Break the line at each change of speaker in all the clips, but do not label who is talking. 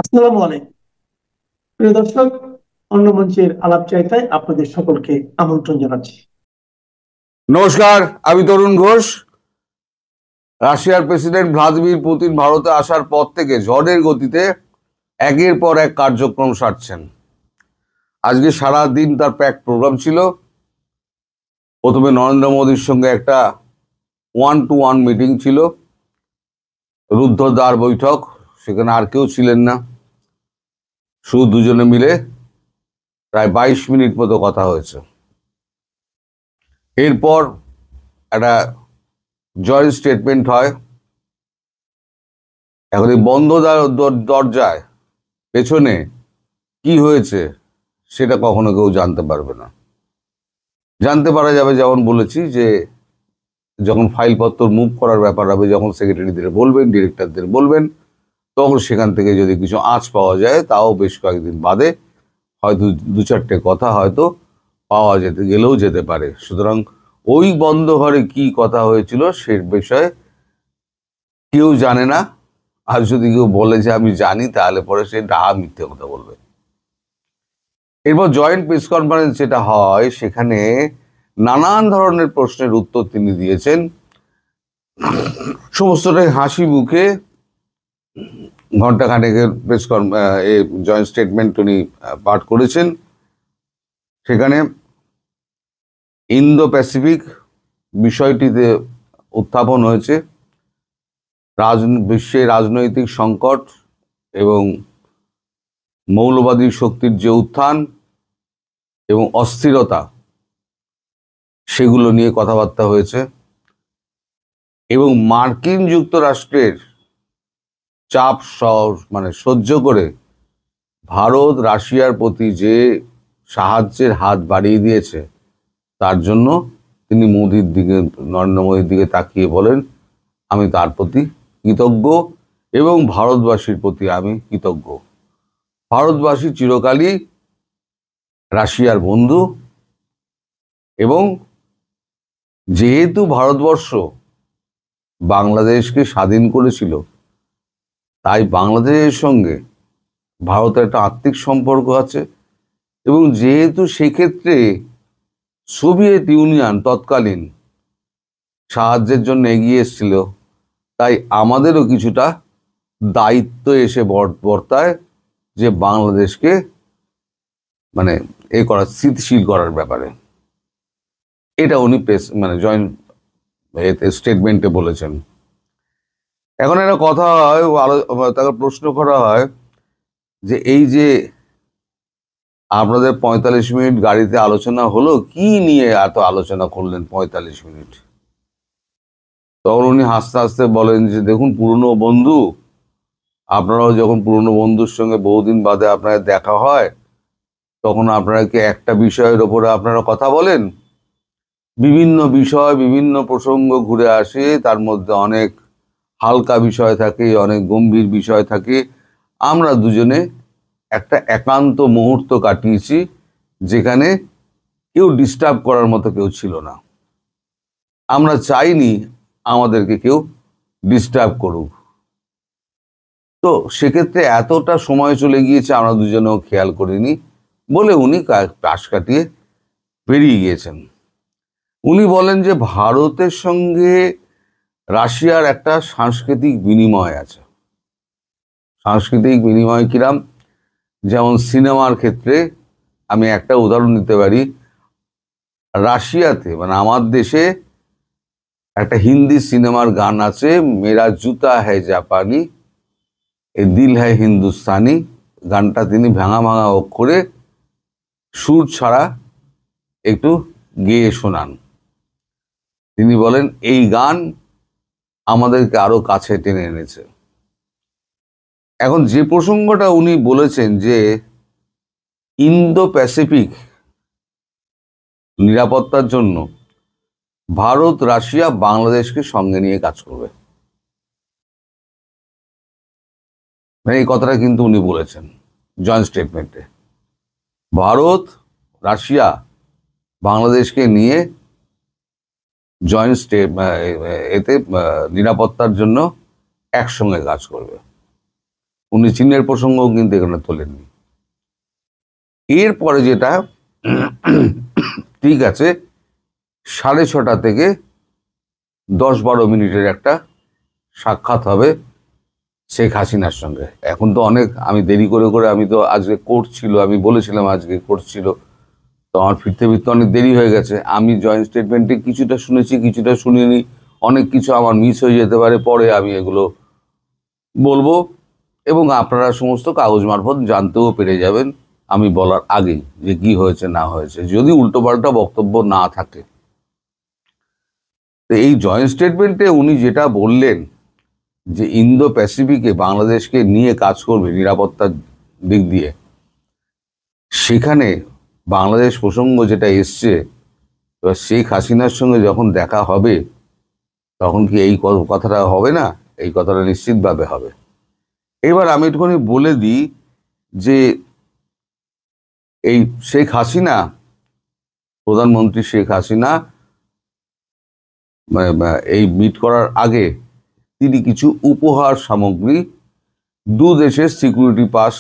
আসসালামু আলাইকুম প্রিয় দর্শক। অন্য মঞ্চের আলাপচারিতায় আপনাদের সকলকে আমন্ত্রণ জানাচ্ছি।
নমস্কার, আমি তরুণ ঘোষ। রাশিয়ার প্রেসিডেন্ট ভ্লাদিমির পুতিন ভারতে আসার পর থেকে ঝড়ের গতিতে একের পর এক কার্যক্রম সারছেন। আজকে সারা দিন তার প্যাক প্রোগ্রাম ছিল। প্রথমে নরেন্দ্র মোদীর সঙ্গে একটা 1-to-1 মিটিং ছিল, রুদ্ধদ্বার বৈঠক। সেখানে আর কেউ ছিলেন না, শুধু দুজনে মিলে প্রায় 22 মিনিট মতো কথা হয়েছে। এরপর একটা জয়েন্ট স্টেটমেন্ট হয়। এখন এই বন্ধ দরজায় পেছনে কি হয়েছে সেটা কখনো কেউ জানতে পারবে না। জানতে পারা যাবে, যেমন বলেছি, যে যখন ফাইলপত্র মুভ করার ব্যাপার হবে, যখন সেক্রেটারিদের বলবেন, ডিরেক্টরদের বলবেন, তখন সেখান থেকে যদি কিছু আঁচ পাওয়া যায়, তাও বেশ কয়েকদিন বাদে হয়তো দু চারটে কথা হয়তো পাওয়া যেতে পারে। সুতরাং ওই বন্ধ ঘরে কি কথা হয়েছিল সে বিষয়ে কেউ জানে না। আর যদি কেউ বলে যে আমি জানি, তাহলে পরে সে ডাহা মিথ্যে কথা বলবে। এরপর জয়েন্ট প্রেস কনফারেন্স যেটা হয়, সেখানে নানান ধরনের প্রশ্নের উত্তর তিনি দিয়েছেন, সমস্তটাই হাসি মুখে। ঘন্টাখানেকের জয়েন্ট স্টেটমেন্ট উনি পাঠ করেছেন। সেখানে ইন্দো প্যাসিফিক বিষয়টিতে উত্থাপন হয়েছে, বিশ্বের রাজনৈতিক সংকট এবং মৌলবাদী শক্তির যে উত্থান এবং অস্থিরতা, সেগুলো নিয়ে কথাবার্তা হয়েছে। এবং মার্কিন যুক্তরাষ্ট্রের চাপ সহ্য করে ভারত রাশিয়ার প্রতি যে সাহায্যের হাত বাড়িয়ে দিয়েছে, তার জন্য তিনি নরেন্দ্র মোদীর দিকে তাকিয়ে বলেন, আমি তার প্রতি কৃতজ্ঞ এবং ভারতবাসীর প্রতি আমি কৃতজ্ঞ। ভারতবাসী চিরকালই রাশিয়ার বন্ধু, এবং যেহেতু ভারতবর্ষ বাংলাদেশকে স্বাধীন করেছিল, তাই বাংলাদেশের সঙ্গে ভারতের একটা আত্মিক সম্পর্ক আছে। এবং যেহেতু সেক্ষেত্রে সোভিয়েত ইউনিয়ন তৎকালীন সাহায্যের জন্য এগিয়ে এসেছিল, তাই আমাদেরও কিছুটা দায়িত্ব এসে বর্তায় যে বাংলাদেশকে স্থিতিশীল করার ব্যাপারে। এটা উনি জয়েন্ট স্টেটমেন্টে বলেছেন। এখন একটা কথা হয়, তাকে প্রশ্ন করা হয় যে এই যে আপনাদের 45 মিনিট গাড়িতে আলোচনা হলো, কি নিয়ে এত আলোচনা করলেন 45 মিনিট? তখন উনি হাসতে হাসতে বলেন যে দেখুন, পুরনো বন্ধু, আপনারাও যখন পুরনো বন্ধুর সঙ্গে বহুদিন বাদে আপনাদের দেখা হয়, তখন আপনারা কি একটা বিষয়ের ওপরে আপনারা কথা বলেন? বিভিন্ন বিষয়, বিভিন্ন প্রসঙ্গ ঘুরে আসে, তার মধ্যে অনেক হালকা বিষয় থাকে, অনেক গম্ভীর বিষয় থাকে। আমরা দুজনে একটা একান্ত মুহূর্ত কাটিয়েছি, যেখানে কেউ ডিস্টার্ব করার মতো কেউ ছিল না। আমরা চাইনি আমাদেরকে কেউ ডিস্টার্ব করুক। তো সেক্ষেত্রে এতটা সময় চলে গিয়েছে, আমরা দুজনেও খেয়াল করিনি বলে উনি পাশ কাটিয়ে বেরিয়ে গিয়েছেন। উনি বলেন যে ভারতের সঙ্গে রাশিয়ার একটা সাংস্কৃতিক বিনিময় আছে। সাংস্কৃতিক বিনিময় কিরাম? যেমন সিনেমার ক্ষেত্রে আমি একটা উদাহরণ দিতে পারি। রাশিয়াতে আমার দেশে একটা হিন্দি সিনেমার গান আছে, মেরা জুতা হ্যায় জাপানি এ দিল হ্যায় হিন্দুস্তানি। গানটা তিনি ভাঙা ভাঙা অক্ষরে সুর ছাড়া একটু গেয়ে শোনান। তিনি বলেন এই গান আমাদেরকে আরো কাছে টেনে এনেছে। এখন যে প্রসঙ্গটা উনি বলেছেন যে ইন্দো প্যাসিফিক নিরাপত্তার জন্য ভারত রাশিয়া বাংলাদেশকে সঙ্গে নিয়ে কাজ করবে, এই কথাটা কিন্তু উনি বলেছেন জয়েন্ট স্টেটমেন্টে। ভারত রাশিয়া বাংলাদেশকে নিয়ে এতে নিরাপত্তার জন্য একসঙ্গে কাজ করবে। উনি চীনের প্রসঙ্গও কিন্তু এখানে তোলেননি। এরপরে যেটা ঠিক আছে, 6:30 থেকে 10-12 মিনিটের একটা সাক্ষাৎ হবে শেখ হাসিনার সঙ্গে। এখন তো অনেক আমি দেরি করে করে, আমি তো আজকে কোর্ট ছিল, আমি বলেছিলাম আজকে কোর্ট ছিল, তো আমার ফিরতে ফিরতে অনেক দেরি হয়ে গেছে। আমি জয়েন্ট স্টেটমেন্টে কিছুটা শুনেছি, কিছুটা শুনিনি, অনেক কিছু আমার মিস হয়ে যেতে পারে, পরে আমি এগুলো বলবো এবং আপনারা সমস্ত কাগজ মারফত জানতেও পেরে যাবেন আমি বলার আগেই যে কি হয়েছে না হয়েছে, যদি উল্টোপাল্টা বক্তব্য না থাকে। তো এই জয়েন্ট স্টেটমেন্টে উনি যেটা বললেন যে ইন্দো প্যাসিফিকে বাংলাদেশকে নিয়ে কাজ করবে নিরাপত্তার দিক দিয়ে, সেখানে বাংলাদেশ প্রসঙ্গ যেটা এসছে, এবার শেখ হাসিনার সঙ্গে যখন দেখা হবে তখন কি এই কথাটা হবে না? এই কথাটা নিশ্চিতভাবে হবে। এবার আমি একটুখানি বলে দিই যে এই শেখ হাসিনা, প্রধানমন্ত্রী শেখ হাসিনা এই মিট করার আগে তিনি কিছু উপহার সামগ্রী দু দেশের সিকিউরিটি পাস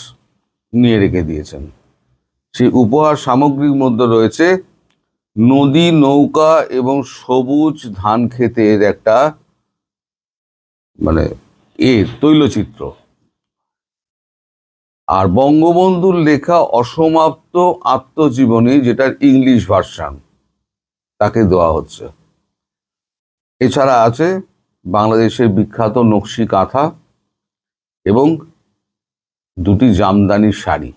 নিয়ে রেখে দিয়েছেন। সেই উপহার সামগ্রীর মধ্যে রয়েছে নদী, নৌকা এবং সবুজ ধান ক্ষেতের একটা তৈলচিত্র, আর বঙ্গবন্ধুর লেখা অসমাপ্ত আত্মজীবনী, যেটার ইংলিশ ভার্সন তাকে দেওয়া হচ্ছে। এছাড়া আছে বাংলাদেশের বিখ্যাত নকশি কাঁথা এবং 2টি জামদানি শাড়ি,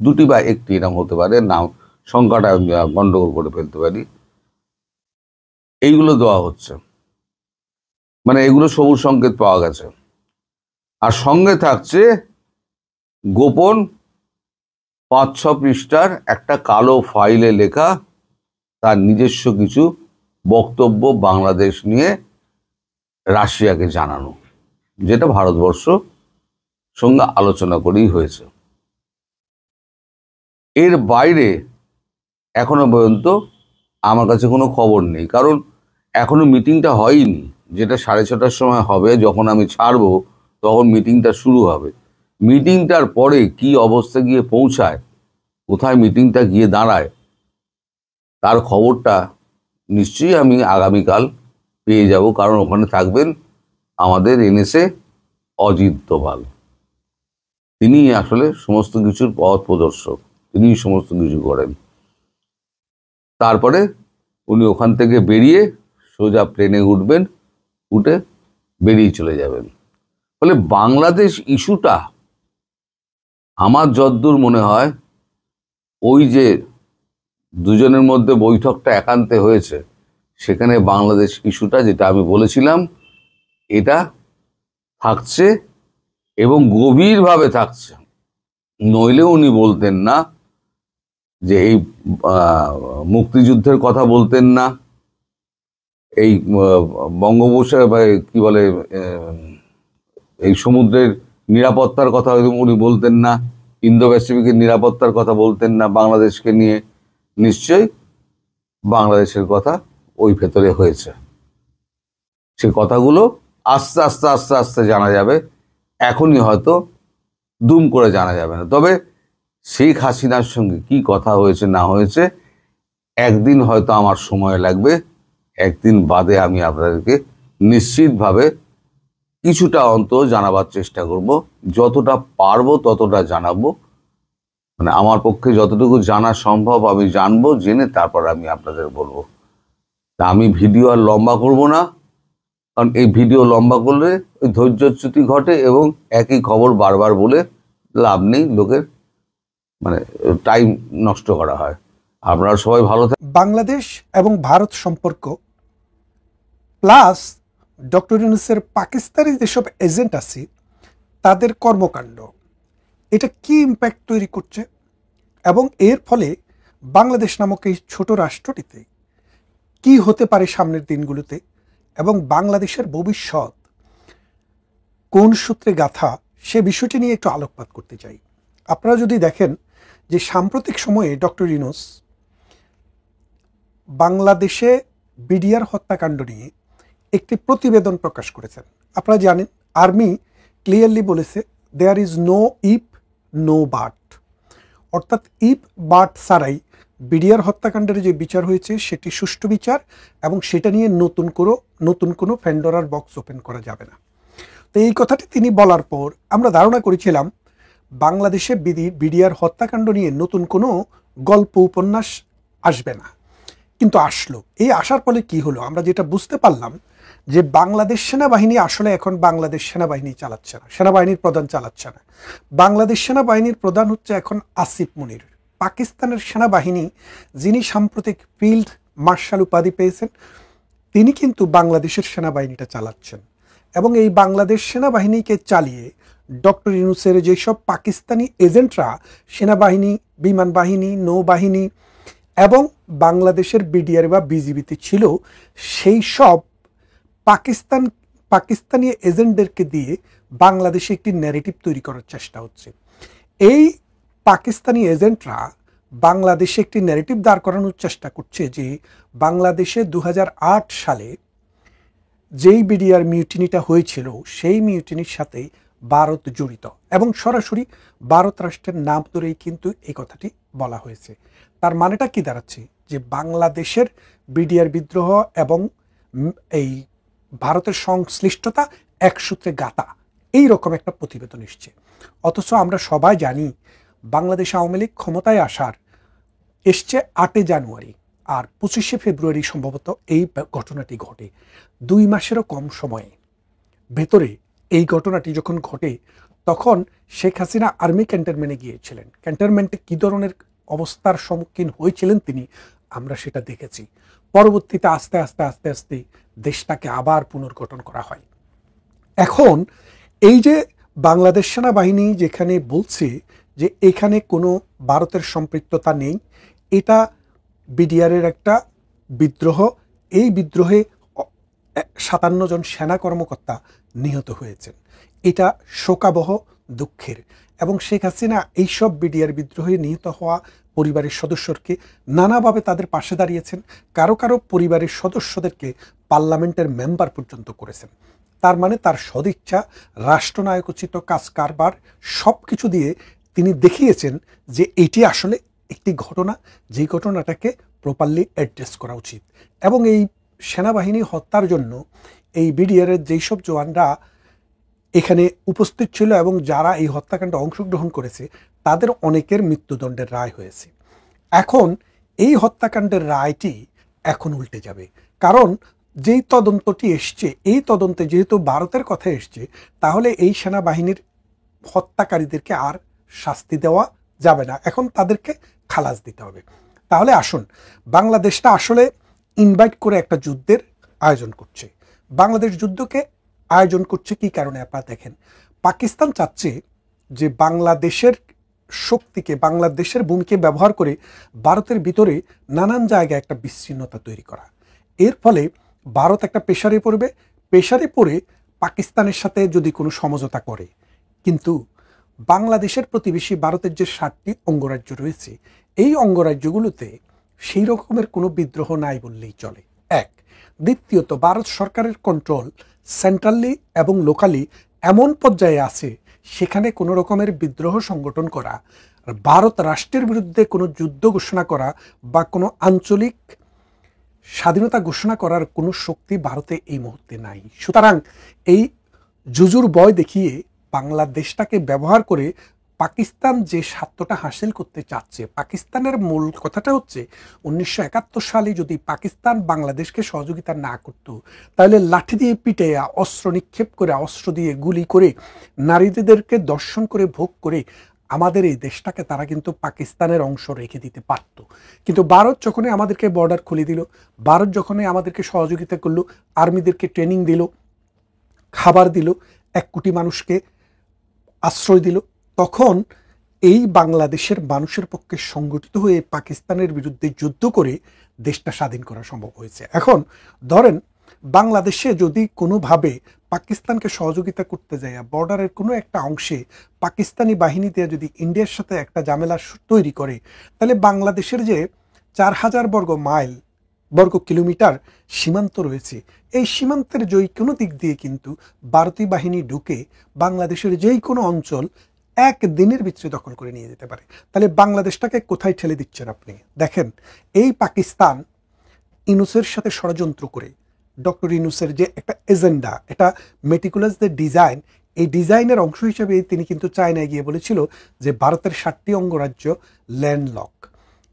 2টি বা 1টি এরকম হতে পারে, নাম সংখ্যাটা গন্ডগোল করে ফেলতে পারি। এইগুলো দেওয়া হচ্ছে, মানে এগুলো সবুজ সংকেত পাওয়া গেছে। আর সঙ্গে থাকছে গোপন 5-6 পৃষ্ঠার একটা কালো ফাইলে লেখা তার নিজস্ব কিছু বক্তব্য বাংলাদেশ নিয়ে রাশিয়াকে জানানো, যেটা ভারতবর্ষ সঙ্গে আলোচনা করেই হয়েছে। এর বাইরে এখনো পর্যন্ত আমার কাছে কোনো খবর নেই, কারণ এখনো মিটিংটা হয়নি। যেটা 6:30টার সময় হবে, যখন আমি ছাড়বো তখন মিটিংটা শুরু হবে। মিটিংটার পরে কি অবস্থা গিয়ে পৌঁছায়, কোথায় মিটিংটা গিয়ে দাঁড়ায়, তার খবরটা নিশ্চয়ই আমি আগামীকাল পেয়ে যাব, কারণ ওখানে থাকবেন আমাদের এনএসএ অজিত দোভাল। তিনি আসলে সমস্ত কিছুর পথ প্রদর্শক, তিনি সমস্ত কিছু করেন। তারপরে উনি ওখান থেকে বেরিয়ে সোজা প্লেনে উঠবেন, উঠে বেরিয়ে চলে যাবেন। ফলে বাংলাদেশ ইস্যুটা আমার যদ্দূর মনে হয়, ওই যে দুজনের মধ্যে বৈঠকটা একান্তে হয়েছে, সেখানে বাংলাদেশ ইস্যুটা, যেটা আমি বলেছিলাম, এটা থাকছে এবং গভীরভাবে থাকছে। নইলে উনি বলতেন না যে এই মুক্তিযুদ্ধের কথা বলতেন না, এই বঙ্গোপসাগর কি বলে এই সমুদ্রের নিরাপত্তার কথা উনি বলতেন না, ইন্দো প্যাসিফিকের নিরাপত্তার কথা বলতেন না বাংলাদেশকে নিয়ে। নিশ্চয়ই বাংলাদেশের কথা ওই ভেতরে হয়েছে। সে কথাগুলো আস্তে আস্তে আস্তে আস্তে জানা যাবে, এখনই হয়তো দুম করে জানা যাবে না। তবে শেখ হাসিনার সঙ্গে কি কথা হয়েছে না হয়েছে, একদিন হয়তো আমার সময় লাগবে, একদিন বাদে আমি আপনাদেরকে নিশ্চিতভাবে কিছুটা অন্তত জানাবার চেষ্টা করব, যতটা পারবো ততটা জানাবো। মানে আমার পক্ষে যতটুকু জানা সম্ভব আমি জানবো, জেনে তারপর আমি আপনাদের বলবো। তা আমি ভিডিও আর লম্বা করব না, কারণ এই ভিডিও লম্বা করলে ওই ধৈর্যচ্যুতি ঘটে এবং একই খবর বারবার বলে লাভ নেই, লোকের টাইম নষ্ট করা হয়। আপনারা সবাই ভালো থাকবেন।
বাংলাদেশ এবং ভারত সম্পর্ক প্লাস ডক্টর ইউনূসের পাকিস্তানি যেসব এজেন্ট আছে তাদের কর্মকাণ্ড, এটা কি ইম্প্যাক্ট তৈরি করছে এবং এর ফলে বাংলাদেশ নামক এই ছোট রাষ্ট্রটিতে কি হতে পারে সামনের দিনগুলোতে, এবং বাংলাদেশের ভবিষ্যৎ কোন সূত্রে গাথা, সে বিষয়টি নিয়ে একটু আলোকপাত করতে চাই। আপনারা যদি দেখেন যে সাম্প্রতিক সময়ে ডক্টর ইউনূস বাংলাদেশে বিডিআর হত্যাকাণ্ড নিয়ে একটি প্রতিবেদন প্রকাশ করেছেন। আপনারা জানেন আর্মি ক্লিয়ারলি বলেছে there is no if no but, অর্থাৎ ইফ বাট ছাড়াই বিডিআর হত্যাকাণ্ডের যে বিচার হয়েছে সেটি সুষ্ঠু বিচার, এবং সেটা নিয়ে নতুন কোনো প্যান্ডোরার বক্স ওপেন করা যাবে না। তো এই কথাটি তিনি বলার পর আমরা ধারণা করেছিলাম বাংলাদেশে বিডিআর হত্যাকাণ্ড নিয়ে নতুন কোনো গল্প উপন্যাস আসবে না, কিন্তু আসলো। এই আসার ফলে কি হলো, আমরা যেটা বুঝতে পারলাম যে বাংলাদেশ সেনাবাহিনী আসলে এখন বাংলাদেশ সেনাবাহিনী চালাচ্ছে না, সেনাবাহিনীর প্রধান চালাচ্ছে না। বাংলাদেশ সেনাবাহিনীর প্রধান হচ্ছে এখন আসিফ মুনির। পাকিস্তানের সেনাবাহিনী, যিনি সাম্প্রতিক ফিল্ড মার্শাল উপাধি পেয়েছেন, তিনি কিন্তু বাংলাদেশের সেনাবাহিনীটা চালাচ্ছেন। এবং এই বাংলাদেশ সেনাবাহিনীকে চালিয়ে ডক্টর ইউনূসের যেসব পাকিস্তানি এজেন্টরা সেনাবাহিনী, বিমান বাহিনী, নৌবাহিনী এবং বাংলাদেশের বিডিআর বা বিজিবিতে ছিল, সেই সব পাকিস্তানি এজেন্টদেরকে দিয়ে বাংলাদেশে একটি ন্যারেটিভ তৈরি করার চেষ্টা হচ্ছে। এই পাকিস্তানি এজেন্টরা বাংলাদেশে একটি ন্যারেটিভ দাঁড় করানোর চেষ্টা করছে যে বাংলাদেশে 2008 সালে যেই বিডিআর মিউটিনিটা হয়েছিল সেই মিউটিনির সাথে ভারত জড়িত, এবং সরাসরি ভারত রাষ্ট্রের নাম ধরেই কিন্তু এই কথাটি বলা হয়েছে। তার মানেটা কি দাঁড়াচ্ছে, যে বাংলাদেশের বিডিআর বিদ্রোহ এবং এই ভারতের সংশ্লিষ্টতা এক সূত্রে গাঁথা, এইরকম একটা প্রতিবেদন এসছে। অথচ আমরা সবাই জানি বাংলাদেশ আওয়ামী লীগ ক্ষমতায় এসছে 8 জানুয়ারি, আর 25 ফেব্রুয়ারি সম্ভবত এই ঘটনাটি ঘটে। 2 মাসেরও কম সময়ে ভেতরে এই ঘটনাটি যখন ঘটে, তখন শেখ হাসিনা আর্মি ক্যান্টনমেন্টে গিয়েছিলেন। ক্যান্টনমেন্টে কী ধরনের অবস্থার সম্মুখীন হয়েছিলেন তিনি, আমরা সেটা দেখেছি। পরবর্তীতে আস্তে আস্তে দেশটাকে আবার পুনর্গঠন করা হয়। এখন এই যে বাংলাদেশ সেনাবাহিনী যেখানে বলছে যে এখানে কোনো ভারতের সম্পৃক্ততা নেই, এটা বিডিআরের একটা বিদ্রোহ, এই বিদ্রোহে 57 জন সেনা কর্মকর্তা নিহত হয়েছেন, এটা শোকাবহ, দুঃখের। এবং শেখ হাসিনা এইসব বিডিআর বিদ্রোহে নিহত হওয়া পরিবারের সদস্যকে নানাভাবে তাদের পাশে দাঁড়িয়েছেন, কারো পরিবারের সদস্যদেরকে পার্লামেন্টের মেম্বার পর্যন্ত করেছেন। তার মানে তার সদিচ্ছা, রাষ্ট্রনায়কোচিত কাজ কারবার সব কিছু দিয়ে তিনি দেখিয়েছেন যে এটি আসলে একটি ঘটনা, যে ঘটনাটাকে প্রপারলি অ্যাড্রেস করা উচিত। এবং এই সেনাবাহিনী হত্যার জন্য এই বিডিআরের যেই সব জওয়ানরা এখানে উপস্থিত ছিল এবং যারা এই হত্যাকাণ্ডে অংশগ্রহণ করেছে, তাদের অনেকের মৃত্যুদণ্ডের রায় হয়েছে। এখন এই হত্যাকাণ্ডের রায়টি এখন উল্টে যাবে, কারণ যেই তদন্তটি এসছে, এই তদন্তে যেহেতু ভারতের কথা এসছে, তাহলে এই সেনাবাহিনীর হত্যাকারীদেরকে আর শাস্তি দেওয়া যাবে না, এখন তাদেরকে খালাস দিতে হবে। তাহলে আসুন, বাংলাদেশটা আসলে ইনভাইট করে একটা যুদ্ধের আয়োজন করছে। বাংলাদেশ যুদ্ধকে আয়োজন করছে কি কারণে আপনারা দেখেন, পাকিস্তান চাচ্ছে যে বাংলাদেশের শক্তিকে, বাংলাদেশের ভূমিকে ব্যবহার করে ভারতের ভিতরে নানান জায়গায় একটা বিচ্ছিন্নতা তৈরি করা। এর ফলে ভারত একটা প্রেসারে পড়ে পাকিস্তানের সাথে যদি কোনো সমঝোতা করে, কিন্তু বাংলাদেশের প্রতিবেশী ভারতের যে 7টি অঙ্গরাজ্য রয়েছে, এই অঙ্গরাজ্যগুলোতে সেই রকমের কোনো বিদ্রোহ নাই বললেই চলে। এক, দ্বিতীয়ত ভারত সরকারের কন্ট্রোল সেন্ট্রালি এবং লোকালি এমন পর্যায়ে আছে, সেখানে কোনো রকমের বিদ্রোহ সংগঠন করা, ভারত রাষ্ট্রের বিরুদ্ধে কোনো যুদ্ধ ঘোষণা করা বা কোনো আঞ্চলিক স্বাধীনতা ঘোষণা করার কোনো শক্তি ভারতে এই মুহূর্তে নাই। সুতরাং এই জুজুর ভয় দেখিয়ে বাংলাদেশটাকে ব্যবহার করে পাকিস্তান যে স্বার্থটা হাসিল করতে চাচ্ছে, পাকিস্তানের মূল কথাটা হচ্ছে 1971 সালে যদি পাকিস্তান বাংলাদেশকে সহযোগিতা না করত, তাহলে লাঠি দিয়ে পিটে, অস্ত্র নিক্ষেপ করে, অস্ত্র দিয়ে গুলি করে, নারীদেরকে দর্শন করে, ভোগ করে আমাদের এই দেশটাকে তারা কিন্তু পাকিস্তানের অংশ রেখে দিতে পারত। কিন্তু ভারত যখনই আমাদেরকে বর্ডার খুলে দিল, ভারত যখনই আমাদেরকে সহযোগিতা করলো, আর্মিদেরকে ট্রেনিং দিল, খাবার দিল, 1 কোটি মানুষকে আশ্রয় দিল, তখন এই বাংলাদেশের মানুষের পক্ষে সংগঠিত হয়ে পাকিস্তানের বিরুদ্ধে যুদ্ধ করে দেশটা স্বাধীন করা সম্ভব হয়েছে। এখন ধরেন বাংলাদেশে যদি কোনোভাবে পাকিস্তানকে সহযোগিতা করতে যায়, বর্ডারের কোনো একটা অংশে পাকিস্তানি বাহিনী দিয়ে যদি ইন্ডিয়ার সাথে একটা ঝামেলা তৈরি করে, তাহলে বাংলাদেশের যে 4000 বর্গ মাইল বর্গ কিলোমিটার সীমান্ত রয়েছে। এই সীমান্তের যে কোনো দিক দিয়ে কিন্তু ভারতীয় বাহিনী ঢুকে বাংলাদেশের যেই কোনো অঞ্চল এক দিনের ভিতরে দখল করে নিয়ে যেতে পারে। তাহলে বাংলাদেশটাকে কোথায় ঠেলে দিচ্ছেন আপনি? দেখেন, এই পাকিস্তান ইউনূসের সাথে ষড়যন্ত্র করে ডক্টর ইউনূসের যে একটা এজেন্ডা, এটা মেটিকুলাস যে ডিজাইন, এই ডিজাইনের অংশ হিসেবে তিনি কিন্তু চায়নায় গিয়ে বলেছিল যে ভারতের 7টি অঙ্গরাজ্য ল্যান্ডলক।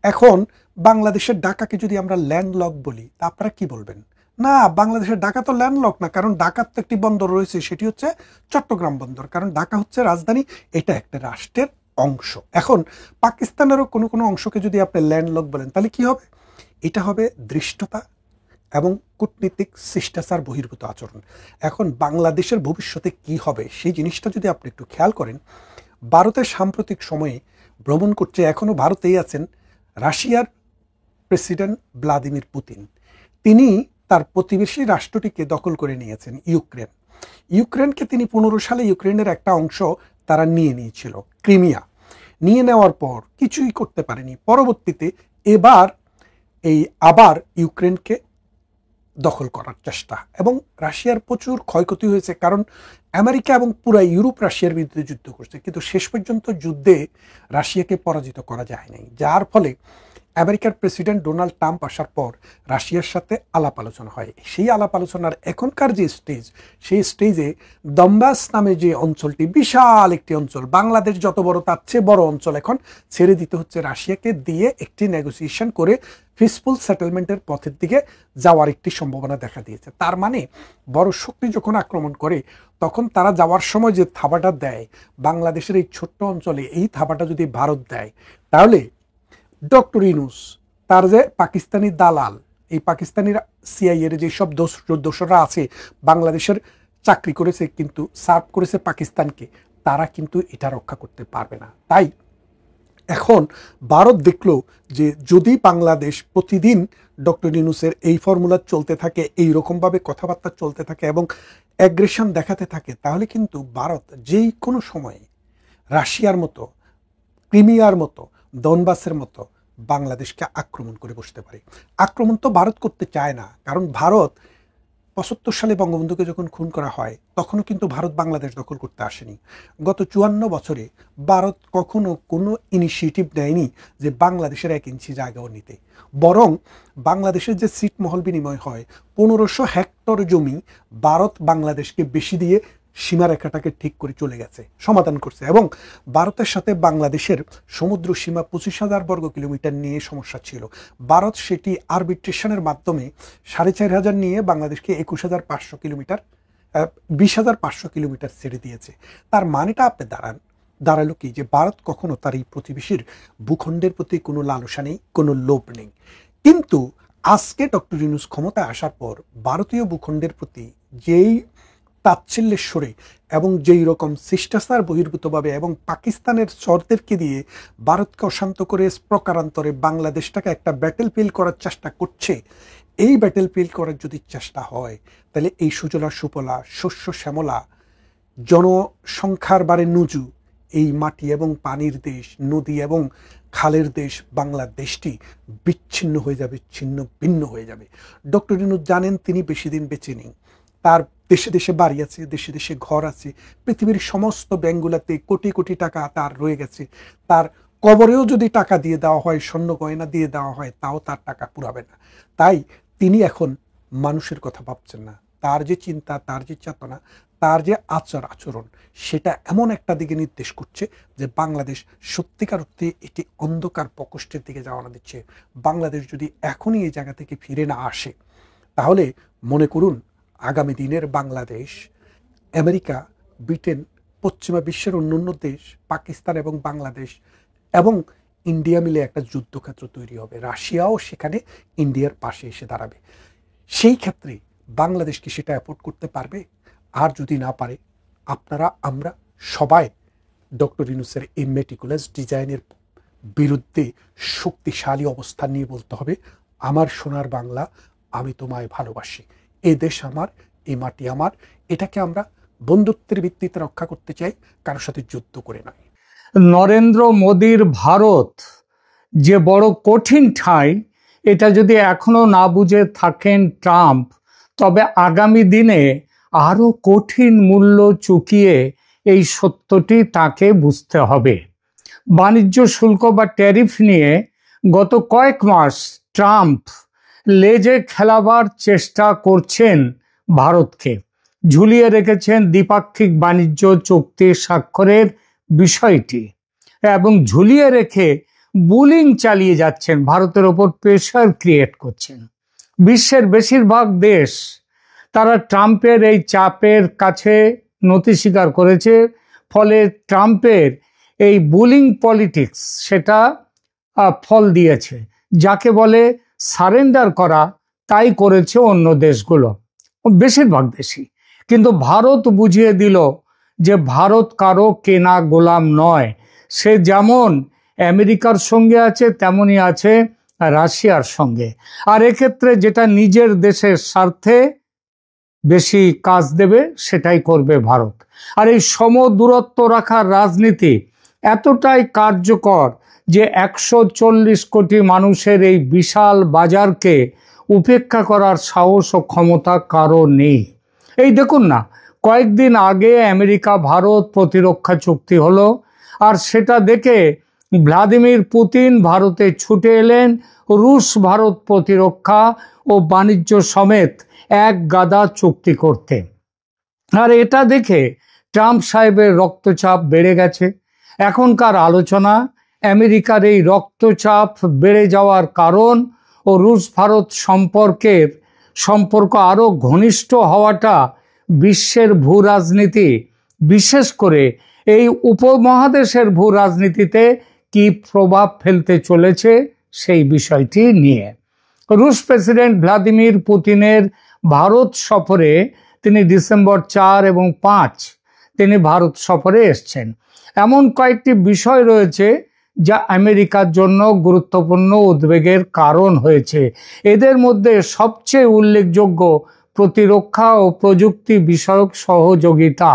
এখন বাংলাদেশের ঢাকাকে যদি আমরা ল্যান্ডলক বলি তা আপনারা কি বলবেন? না, বাংলাদেশের ঢাকা তো ল্যান্ডলক না, কারণ ঢাকার তো একটি বন্দর রয়েছে, সেটি হচ্ছে চট্টগ্রাম বন্দর, কারণ ঢাকা হচ্ছে রাজধানী, এটা একটা রাষ্ট্রের অংশ। এখন পাকিস্তানেরও কোনো কোনো অংশকে যদি আপনি ল্যান্ডলক বলেন তাহলে কি হবে? এটা হবে ধৃষ্টতা এবং কূটনীতিক শিষ্টাচার বহির্ভূত আচরণ। এখন বাংলাদেশের ভবিষ্যতে কি হবে সেই জিনিসটা যদি আপনি একটু খেয়াল করেন, ভারতের সাম্প্রতিক সময়ে ভ্রমণ করছে, এখনও ভারতেই আছেন রাশিয়ার প্রেসিডেন্ট ভ্লাদিমির পুতিন। তিনি তার প্রতিবেশী রাষ্ট্রটিকে দখল করে নিয়েছেন, ইউক্রেন। ইউক্রেনকে তিনি 15 সালে ইউক্রেনের একটা অংশ তারা নিয়ে নিয়েছিল, ক্রিমিয়া। নিয়ে নেওয়ার পর কিছুই করতে পারেনি। পরবর্তীতে এবার আবার ইউক্রেনকে দখল করার চেষ্টা, এবং রাশিয়ার প্রচুর ক্ষয়ক্ষতি হয়েছে, কারণ আমেরিকা এবং পুরো ইউরোপ রাশিয়ার বিরুদ্ধে যুদ্ধ করছে, কিন্তু শেষ পর্যন্ত যুদ্ধে রাশিয়াকে পরাজিত করা যায় নাই। যার ফলে আমেরিকার প্রেসিডেন্ট ডোনাল্ড ট্রাম্প আসার পর রাশিয়ার সাথে আলাপ আলোচনা হয়। সেই আলাপ আলোচনার এখনকার যে স্টেজ, সেই স্টেজে দম্বাস নামে যে অঞ্চলটি, বিশাল একটি অঞ্চল, বাংলাদেশ যত বড় তার চেয়ে বড় অঞ্চল, এখন ছেড়ে দিতে হচ্ছে রাশিয়াকে, দিয়ে একটি নেগোসিয়েশন করে পিসফুল সেটেলমেন্টের পথের দিকে যাওয়ার একটি সম্ভাবনা দেখা দিয়েছে। তার মানে বড় শক্তি যখন আক্রমণ করে তখন তারা যাওয়ার সময় যে থাবাটা দেয় বাংলাদেশের এই ছোট্ট অঞ্চলে, এই থাবাটা যদি ভারত দেয়, তাহলে ডক্টর ইউনূস তার যে পাকিস্তানি দালাল, এই পাকিস্তানির সিআইএর যেসব দোসররা আছে, বাংলাদেশের চাকরি করেছে কিন্তু সার্ভ করেছে পাকিস্তানকে, তারা কিন্তু এটা রক্ষা করতে পারবে না। তাই এখন ভারত দেখলো যে যদি বাংলাদেশ প্রতিদিন ডক্টর ইউনূসের এই ফর্মুলা চলতে থাকে, এই রকমভাবে কথাবার্তা চলতে থাকে এবং অ্যাগ্রেশন দেখাতে থাকে, তাহলে কিন্তু ভারত যেই কোনো সময়ে রাশিয়ার মতো, ক্রিমিয়ার মতো, দনবাসের মতো বাংলাদেশকে আক্রমণ করে বসতে পারে। আক্রমণ তো ভারত করতে চায় না, কারণ ভারত 75 সালে বঙ্গবন্ধুকে যখন খুন করা হয় তখনও কিন্তু ভারত বাংলাদেশ দখল করতে আসেনি। গত 54 বছরে ভারত কখনো কোনো ইনিশিয়েটিভ নেয়নি যে বাংলাদেশের 1 ইঞ্চি জায়গাও নিতে, বরং বাংলাদেশের যে ছিটমহল বিনিময় হয় 1500 হেক্টর জমি ভারত বাংলাদেশকে বেশি দিয়ে সীমারেখাটাকে ঠিক করে চলে গেছে, সমাধান করছে। এবং ভারতের সাথে বাংলাদেশের সমুদ্র সীমা 25,000 বর্গ কিলোমিটার নিয়ে সমস্যা ছিল। ভারত সেটি আরবিট্রেশনের মাধ্যমে 4,500 নিয়ে বাংলাদেশকে 21,500 কিলোমিটার 20,500 কিলোমিটার ছেড়ে দিয়েছে। তার মানেটা আপনি দাঁড়ালো কি, যে ভারত কখনো তার এই প্রতিবেশীর ভূখণ্ডের প্রতি কোনো লালসা নেই, কোনো লোভ নেই। কিন্তু আজকে ডক্টর ইউনূস ক্ষমতায় আসার পর ভারতীয় ভূখণ্ডের প্রতি যেই তাচ্ছিল্যের সরে এবং যেই রকম শিষ্টাচার বহির্ভূতভাবে এবং পাকিস্তানের শর্তেরকে দিয়ে ভারতকে অশান্ত করে প্রকারান্তরে বাংলাদেশটাকে একটা ব্যাটেল ফিল্ড করার চেষ্টা করছে, এই ব্যাটেল ফিল্ড করার যদি চেষ্টা হয় তাহলে এই সুজলা সুফলা শস্য শ্যামলা জনসংখ্যার বারে নুজু এই মাটি এবং পানির দেশ, নদী এবং খালের দেশ বাংলাদেশটি বিচ্ছিন্ন হয়ে যাবে, ছিন্ন ভিন্ন হয়ে যাবে। ডক্টর ইউনূস জানেন তিনি বেশি দিন বেঁচে নেই, তার দেশে দেশে বাড়ি আছে, দেশে দেশে ঘর আছে, পৃথিবীর সমস্ত ব্যাংকগুলোতে কোটি কোটি টাকা তার রয়ে গেছে। তার কবরেও যদি টাকা দিয়ে দেওয়া হয়, স্বর্ণ গয়না দিয়ে দেওয়া হয়, তাও তার টাকা পুরাবে না। তাই তিনি এখন মানুষের কথা ভাবছেন না, তার যে চিন্তা, তার যে চেতনা, তার যে আচরণ, সেটা এমন একটা দিকে নির্দেশ করছে যে বাংলাদেশ সত্যিকার অর্থে এটি অন্ধকার প্রকোষ্ঠের দিকে যাওয়ানো দিচ্ছে। বাংলাদেশ যদি এখনই এই জায়গা থেকে ফিরে না আসে, তাহলে মনে করুন আগামী দিনের বাংলাদেশ আমেরিকা, ব্রিটেন, পশ্চিমা বিশ্বের অন্যান্য দেশ, পাকিস্তান এবং বাংলাদেশ এবং ইন্ডিয়া মিলে একটা যুদ্ধক্ষেত্র তৈরি হবে। রাশিয়াও সেখানে ইন্ডিয়ার পাশে এসে দাঁড়াবে। সেই ক্ষেত্রে বাংলাদেশ কি সেটা অ্যাফোর্ড করতে পারবে? আর যদি না পারে, আপনারা আমরা সবাই ডক্টর ইউনূসের এই মেটিকুলাস ডিজাইনের বিরুদ্ধে শক্তিশালী অবস্থান নিয়ে বলতে হবে, আমার সোনার বাংলা, আমি তোমায় ভালোবাসি, এই দেশ আমার, এই মাটি আমার, এটাকে আমরা বন্ধুত্বের ভিত্তিতে রক্ষা করতে চাই, কারোর সাথে যুদ্ধ করে নয়।
নরেন্দ্র মোদীর ভারত যে বড় কঠিন ঠাঁই, এটা যদি এখনো না বুঝে থাকেন ট্রাম্প, তবে আগামী দিনে আরো কঠিন মূল্য চুকিয়ে এই সত্যটি তাকে বুঝতে হবে। বাণিজ্য শুল্ক বা ট্যারিফ নিয়ে গত কয়েক মাস ট্রাম্প লেজে খেলাবার চেষ্টা করছেন ভারতকে, ঝুলিয়ে রেখেছেন দ্বিপাক্ষিক বাণিজ্য চুক্তি স্বাক্ষরের বিষয়টি এবং ঝুলিয়ে রেখে বুলিং চালিয়ে যাচ্ছেন, ভারতের ওপর প্রেশার ক্রিয়েট করছেন। বিশ্বের বেশিরভাগ দেশ তারা ট্রাম্পের এই চাপের কাছে নতি স্বীকার করেছে, ফলে ট্রাম্পের এই বুলিং পলিটিক্স সেটা ফল দিয়েছে। যাকে বলে সারেন্ডার করা, তাই করেছে অন্য দেশগুলো, বেশিরভাগ দেশই। কিন্তু ভারত বুঝিয়ে দিল যে ভারত কারো কেনা গোলাম নয়। সে যেমন আমেরিকার সঙ্গে আছে তেমনই আছে রাশিয়ার সঙ্গে। আর এক্ষেত্রে যেটা নিজের দেশের স্বার্থে বেশি কাজ দেবে সেটাই করবে ভারত। আর এই সমদূরত্ব রাখার রাজনীতি এতটাই কার্যকর যে 140 কোটি মানুষের এই বিশাল বাজারকে উপেক্ষা করার সাহস ও ক্ষমতা কারো নেই। এই দেখুন না, কয়েকদিন আগে আমেরিকা ভারত প্রতিরক্ষা চুক্তি হলো, আর সেটা দেখে ভ্লাদিমির পুতিন ভারতে ছুটে এলেন রুশ ভারত প্রতিরক্ষা ও বাণিজ্য সমেত এক গাদা চুক্তি করতে। আর এটা দেখে ট্রাম্প সাহেবের রক্তচাপ বেড়ে গেছে। এখনকার আলোচনা আমেরিকার এই রক্তচাপ বেড়ে যাওয়ার কারণ ও রুশ ভারত সম্পর্ক আরো ঘনিষ্ঠ হওয়াটা বিশ্বের ভূ রাজনীতি, বিশেষ করে এই উপমহাদেশের ভূ রাজনীতিতে কি প্রভাব ফেলতে চলেছে সেই বিষয়টি নিয়ে। রুশ প্রেসিডেন্ট ভ্লাদিমির পুতিনের ভারত সফরে, তিনি ডিসেম্বর 4 এবং 5 তিনি ভারত সফরে এসছেন। এমন কয়েকটি বিষয় রয়েছে যা আমেরিকার জন্য গুরুত্বপূর্ণ উদ্বেগের কারণ হয়েছে। এদের মধ্যে সবচেয়ে উল্লেখযোগ্য প্রতিরক্ষা ও প্রযুক্তি বিষয়ক সহযোগিতা।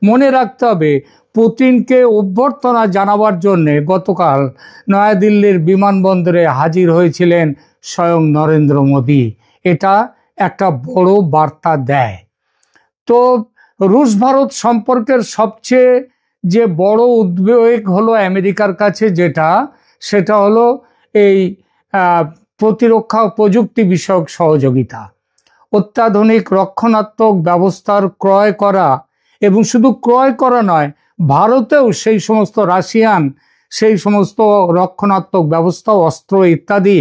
মনে রাখতে হবে, পুতিনকে অভ্যর্থনা জানাবার জন্য গতকাল নয়াদিল্লির বিমানবন্দরে হাজির হয়েছিলেন স্বয়ং নরেন্দ্র মোদী। এটা একটা বড় বার্তা দেয়। তো রুশ ভারত সম্পর্কের সবচেয়ে যে বড় উদ্বেগ হলো আমেরিকার কাছে, সেটা হলো এই প্রতিরক্ষা ও প্রযুক্তি বিষয়ক সহযোগিতা। অত্যাধুনিক রক্ষণাত্মক ব্যবস্থার ক্রয় করা, এবং শুধু ক্রয় করা নয়, ভারতেও সেই সমস্ত রাশিয়ান সেই সমস্ত রক্ষণাত্মক ব্যবস্থা, অস্ত্র ইত্যাদি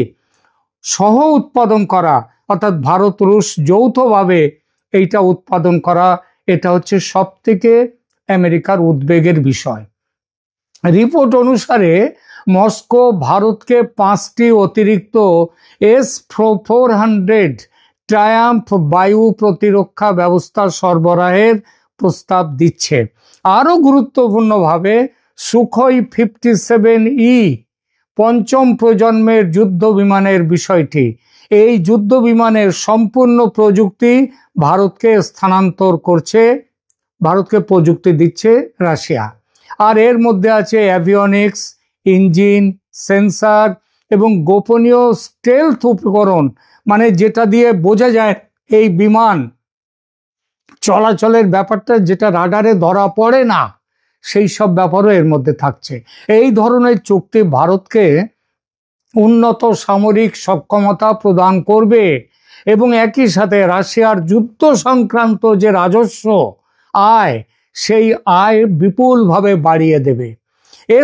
সহ উৎপাদন করা, অর্থাৎ ভারত রুশ যৌথভাবে এইটা উৎপাদন করা, এটা হচ্ছে সবথেকে আমেরিকার উদ্বেগের বিষয়। রিপোর্ট অনুসারে মস্কো ভারতকে 5টি অতিরিক্ত S-400 ট্রায়াম্ফ বায়ু প্রতিরক্ষা ব্যবস্থা সরবরাহের প্রস্তাব দিচ্ছে। আরও গুরুত্বপূর্ণভাবে সুখোই 57E 5ম প্রজন্মের যুদ্ধ বিমানের বিষয়টি, এই যুদ্ধ বিমানের সম্পূর্ণ প্রযুক্তি ভারতকে স্থানান্তর করছে, ভারতকে প্রযুক্তি দিচ্ছে রাশিয়া। আর এর মধ্যে আছে অ্যাভিওনিক্স, ইঞ্জিন, সেন্সার এবং গোপনীয় স্টেলথ উপকরণ, মানে যেটা দিয়ে বোঝা যায় এই বিমান চলাচলের ব্যাপারটা, যেটা রাডারে ধরা পড়ে না, সেই সব ব্যাপারও এর মধ্যে থাকছে। এই ধরনের চুক্তি ভারতকে উন্নত সামরিক সক্ষমতা প্রদান করবে এবং একই সাথে রাশিয়ার যুদ্ধ সংক্রান্ত যে রাজস্ব আয়, সেই আয় বিপুলভাবে বাড়িয়ে দেবে।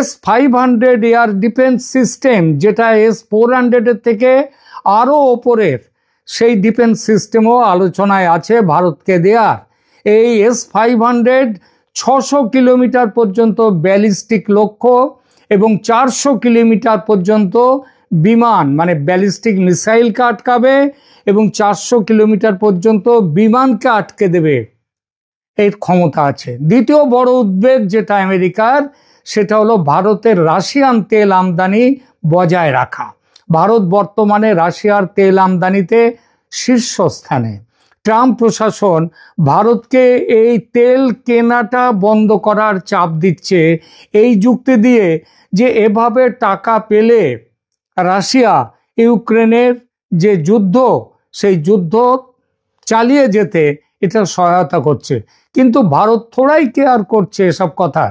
S-500 এয়ার ডিফেন্স সিস্টেম, যেটা S-400 এর থেকে আরও ওপরের, সেই ডিফেন্স সিস্টেমও আলোচনায় আছে ভারতকে দেয়ার। এই S-500 600 কিলোমিটার পর্যন্ত ব্যালিস্টিক লক্ষ্য এবং 400 কিলোমিটার পর্যন্ত বিমান, মানে ব্যালিস্টিক মিসাইলকে আটকাবে এবং 400 কিলোমিটার পর্যন্ত বিমানকে আটকে দেবে, এর ক্ষমতা আছে। দ্বিতীয় বড় উদ্বেগ যেটা আমেরিকার, সেটা হলো ভারতের রাশিয়ান তেল আমদানি বজায় রাখা। ভারত বর্তমানে রাশিয়ার তেল আমদানিতে শীর্ষস্থানে। ট্রাম্প প্রশাসন ভারতকে এই তেল কেনাটা বন্ধ করার চাপ দিচ্ছে, এই যুক্তি দিয়ে যে এভাবে টাকা পেলে রাশিয়া ইউক্রেনের যে যুদ্ধ, সেই যুদ্ধ চালিয়ে যেতে এটা সহায়তা করছে। কিন্তু ভারত থোড়াই কেয়ার করছে এসব কথা।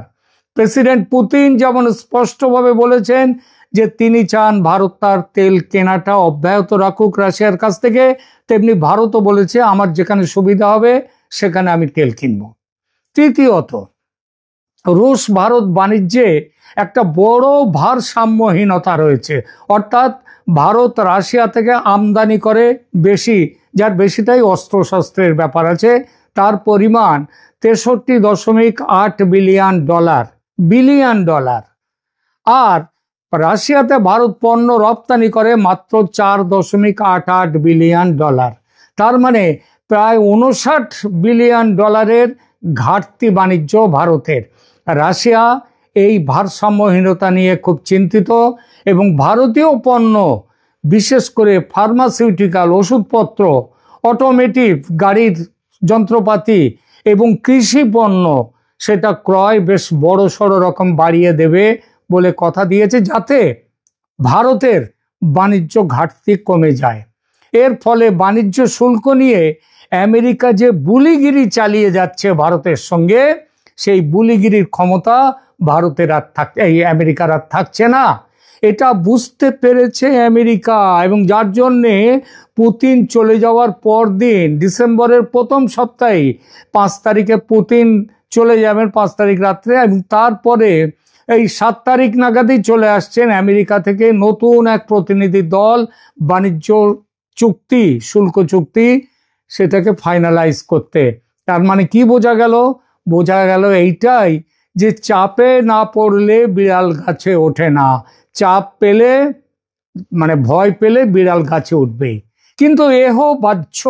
প্রেসিডেন্ট পুতিন যেমন স্পষ্টভাবে বলেছেন যে তিনি চান ভারত তার তেল কেনাটা অব্যাহত রাখুক রাশিয়ার কাছ থেকে, তেমনি ভারতও বলেছে আমার যেখানে সুবিধা হবে সেখানে আমি তেল কিনব। তৃতীয়ত, রুশ ভারত বাণিজ্যে একটা বড় ভারসাম্যহীনতা রয়েছে, অর্থাৎ ভারত রাশিয়া থেকে আমদানি করে বেশি, যার বেশিটাই অস্ত্রশস্ত্রের ব্যাপার আছে, তার পরিমাণ 63.8 বিলিয়ন ডলার। আর রাশিয়াতে ভারত পণ্য রপ্তানি করে মাত্র 4.88 বিলিয়ন ডলার। তার মানে প্রায় 59 বিলিয়ন ডলারের ঘাটতি বাণিজ্য ভারতের। রাশিয়া এই ভারসাম্যহীনতা নিয়ে খুব চিন্তিত এবং ভারতীয় পণ্য, বিশেষ করে ফার্মাসিউটিক্যাল, ওষুধপত্র, অটোমেটিভ গাড়ির যন্ত্রপাতি এবং কৃষি পণ্য, সেটা ক্রয় বেশ বড় সড়ো রকম বাড়িয়ে দেবে বলে কথা দিয়েছে, যাতে ভারতের বাণিজ্য ঘাটতি কমে যায়। এর ফলে বাণিজ্য শুল্ক নিয়ে আমেরিকা যে বুলিগিরি চালিয়ে যাচ্ছে ভারতের সঙ্গে, সেই বুলিগিরির ক্ষমতা ভারতের আমেরিকার আর থাকছে না। এটা বুঝতে পেরেছে আমেরিকা, এবং যার জন্যে পুতিন চলে যাওয়ার পর দিন, ডিসেম্বরের প্রথম সপ্তাহে 5 তারিখে পুতিন চলে যাবেন, 5 তারিখ রাত্রে, এবং তারপরে এই 7 তারিখ নাগাদই চলে আসছেন আমেরিকা থেকে নতুন এক প্রতিনিধি দল, বাণিজ্য চুক্তি, শুল্ক চুক্তি, সেটাকে ফাইনালাইজ করতে। তার মানে কি বোঝা গেল? বোঝা গেল এইটাই যে চাপে না পড়লে বিড়াল গাছে ওঠে না, চাপ পেলে মানে ভয় পেলে বিড়াল গাছে উঠবে। কিন্তু এহ বাহ্য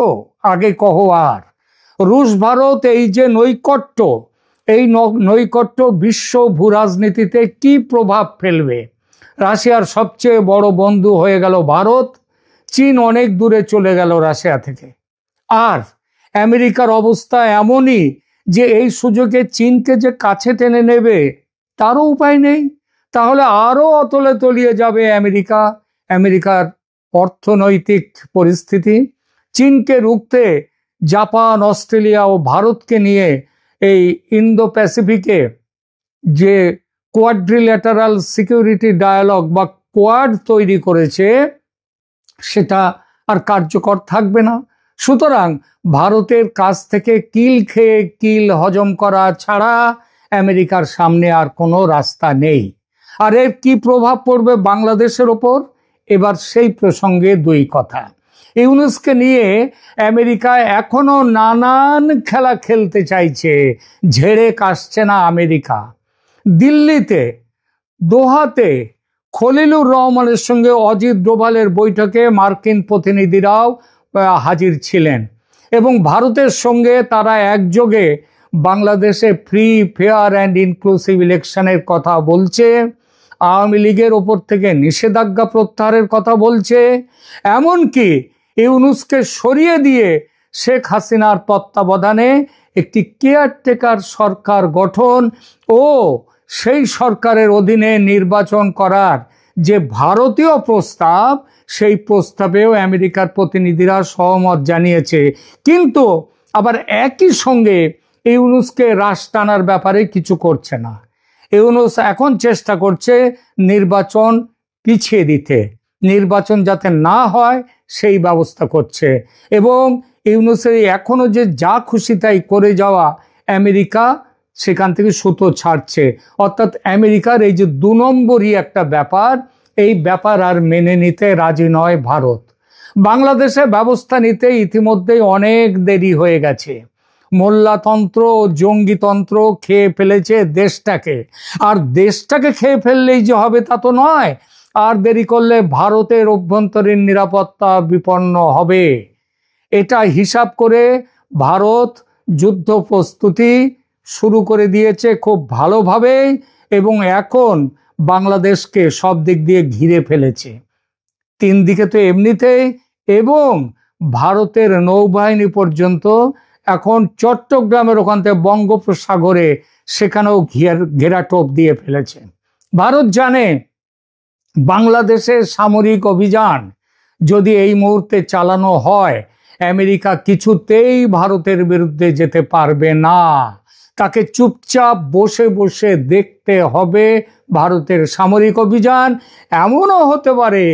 আগে কহ আর। রুশ ভারত এই যে নৈকট্য, এই নৈকট্য বিশ্ব ভূরাজনীতিতে কি প্রভাব ফেলবে? রাশিয়ার সবচেয়ে বড় বন্ধু হয়ে গেল ভারত, চীন অনেক দূরে চলে গেল রাশিয়া থেকে। আর আমেরিকার অবস্থা এমনই যে এই সুযোগে চীনকে যে কাছে টেনে নেবে তারও উপায় নেই। তাহলে আরো অতলে তলিয়ে যাবে আমেরিকার অর্থনৈতিক পরিস্থিতি। চীনকে রুখতে জাপান, অস্ট্রেলিয়া ও ভারতকে নিয়ে এই ইন্দো প্যাসিফিকে যে কোয়াড্রিল্যাটারাল সিকিউরিটি ডায়ালগ বা কোয়াড তৈরি করেছে, সেটা আর কার্যকর থাকবে না। সুতরাং ভারতের কাছ থেকে কিল খেয়ে কিল হজম করা ছাড়া আমেরিকার সামনে আর কোনো রাস্তা নেই। আর এর কি প্রভাব পড়বে বাংলাদেশের ওপর? এবার সেই প্রসঙ্গে দুই কথা। ইউনুসকে নিয়ে আমেরিকা এখনো নানান খেলা খেলতে চাইছে, ঝেড়ে কাশছে না আমেরিকা। দিল্লিতে, দোহাতে খলিলুর রহমানের সঙ্গে অজিত ডোভালের বৈঠকে মার্কিন প্রতিনিধিরাও হাজির ছিলেন, এবং ভারতের সঙ্গে তারা একযোগে বাংলাদেশে ফ্রি, ফেয়ার অ্যান্ড ইনক্লুসিভ ইলেকশনের কথা বলছে, আওয়ামী লীগের ওপর থেকে নিষেধাজ্ঞা প্রত্যাহারের কথা বলছে, এমনকি ইউনুসকে সরিয়ে দিয়ে শেখ হাসিনার তত্ত্বাবধানে একটি কেয়ারটেকার সরকার গঠন ও সেই সরকারের অধীনে নির্বাচন করার যে ভারতীয় প্রস্তাব, সেই প্রস্তাবেও আমেরিকার প্রতিনিধিরা সহমত জানিয়েছে। কিন্তু আবার একই সঙ্গে ইউনুসকে রাশ টানার ব্যাপারে কিছু করছে না। ইউনুস এখন চেষ্টা করছে নির্বাচন পিছিয়ে দিতে, নির্বাচন যাতে না হয় সেই ব্যবস্থা করছে, এবং ইউনুসের এখনো যে যা খুশি তাই করে যাওয়া আমেরিকা সেখান থেকে সুতো ছাড়ছে। অর্থাৎ আমেরিকার এই যে 2 নম্বরই একটা ব্যাপার, এই ব্যাপার আর মেনে নিতে রাজি নয় ভারত। বাংলাদেশে ব্যবস্থা নিতে ইতিমধ্যেই অনেক দেরি হয়ে গেছে। মোল্লাতন্ত্র ও জঙ্গিতন্ত্র খেয়ে ফেলেছে দেশটাকে, আর দেশটাকে খেয়ে ফেললেই যে হবে তা তো নয়, আর দেরি করলে ভারতের অভ্যন্তরীণ নিরাপত্তা বিপন্ন হবে। এটা হিসাব করে ভারত যুদ্ধ প্রস্তুতি শুরু করে দিয়েছে খুব ভালোভাবে, এবং এখন বাংলাদেশকে সব দিক দিয়ে ঘিরে ফেলেছে। 3 দিকে তো এমনিতেই, এবং ভারতের নৌবাহিনী পর্যন্ত এখন চট্টগ্রামের ওখান থেকে বঙ্গোপসাগরে সেখানেও ঘেরাটোপ দিয়ে ফেলেছে। ভারত জানে বাংলাদেশের সামরিক অভিযান যদি এই মুহূর্তে চালানো হয়, আমেরিকা কিছুতেই ভারতের বিরুদ্ধে যেতে পারবে না। তাকে চুপচাপ বসে বসে দেখতে হবে ভারতের সামরিক অভিযান। এমনও হতে পারে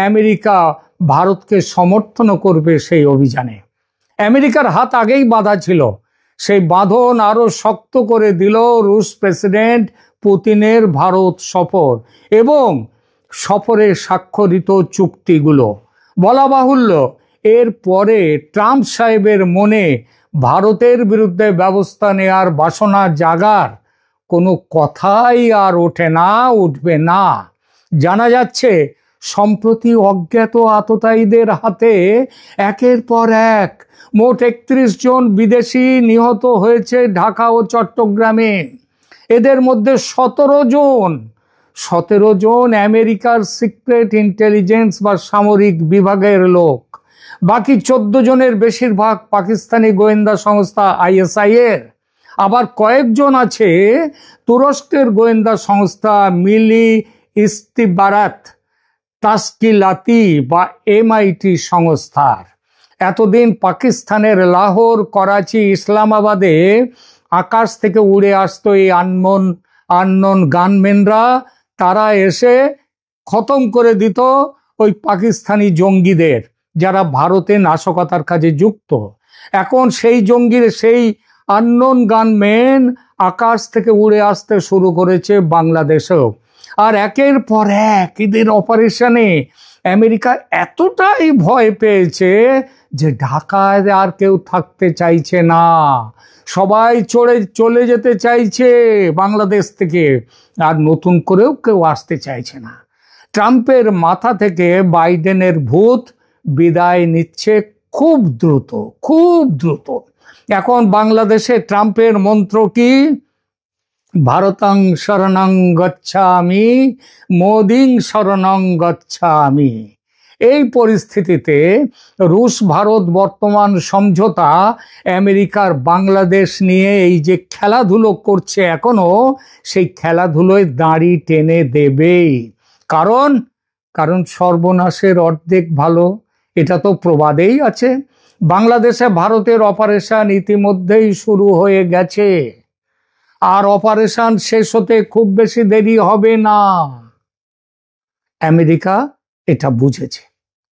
আমেরিকা ভারতকে সমর্থন করবে সেই অভিযানে। আমেরিকার হাত আগেই বাঁধা ছিল, সেই বাঁধন আরো শক্ত করে দিল রুশ প্রেসিডেন্ট পুতিনের ভারত সফর এবং সফরে স্বাক্ষরিত চুক্তিগুলো। বলা বাহুল্য, এর পরে ট্রাম্প সাহেবের মনে ভারতের বিরুদ্ধে ব্যবস্থা নেয়ার বাসনা জাগার কোনো কথাই আর ওঠে না, উঠবে না। জানা যাচ্ছে সম্প্রতি অজ্ঞাত আততায়ীদের হাতে একের পর এক মোট 31 জন বিদেশি নিহত হয়েছে ঢাকা ও চট্টগ্রামে। এদের মধ্যে 17 জন আমেরিকার সিক্রেট ইন্টেলিজেন্স বা সামরিক বিভাগের লোক। বাকি 14 জনের বেশিরভাগ পাকিস্তানি গোয়েন্দা সংস্থা ISI এর। আবার কয়েকজন আছে তুরস্কের গোয়েন্দা সংস্থা মিলি ইস্তিবারাত তাশকিলাতি বা MIT সংস্থার। এতদিন পাকিস্তানের লাহোর, করাচি, ইসলামাবাদে আকাশ থেকে উড়ে আসতো এই আননোন গানম্যানরা। তারা এসে খতম করে দিত ওই পাকিস্তানি জঙ্গিদের যারা ভারতে নাশকতার কাজে যুক্ত। এখন সেই সেই আননোন গানম্যান আকাশ থেকে উড়ে আসতে শুরু করেছে বাংলাদেশেও। আর একের পর এক এদের অপারেশনে আমেরিকা এতটাই ভয় পেয়েছে যে ঢাকায় আর কেউ থাকতে চাইছে না, সবাই চলে যেতে চাইছে বাংলাদেশ থেকে, আর নতুন করেও কেউ আসতে চাইছে না। ট্রাম্পের মাথা থেকে বাইডেনের ভূত বিদায় নিচ্ছে খুব দ্রুত, খুব দ্রুত। এখন বাংলাদেশে ট্রাম্পের মন্ত্র কি? ভারতং শরণং গচ্ছামি, মোদিং শরণং গচ্ছামি। এই পরিস্থিতিতে রুশ ভারত বর্তমান সমঝোতা, আমেরিকার বাংলাদেশ নিয়ে এই যে খেলাধুলো করছে এখনো, সেই খেলাধুলোয় দাঁড়ি টেনে দেবেই। কারণ সর্বনাশের অর্ধেক ভালো, এটা তো প্রবাদেই আছে। বাংলাদেশে ভারতের অপারেশন ইতিমধ্যেই শুরু হয়ে গেছে, আর অপারেশন শেষ হতে খুব বেশি দেরি হবে না। আমেরিকা এটা বুঝেছে।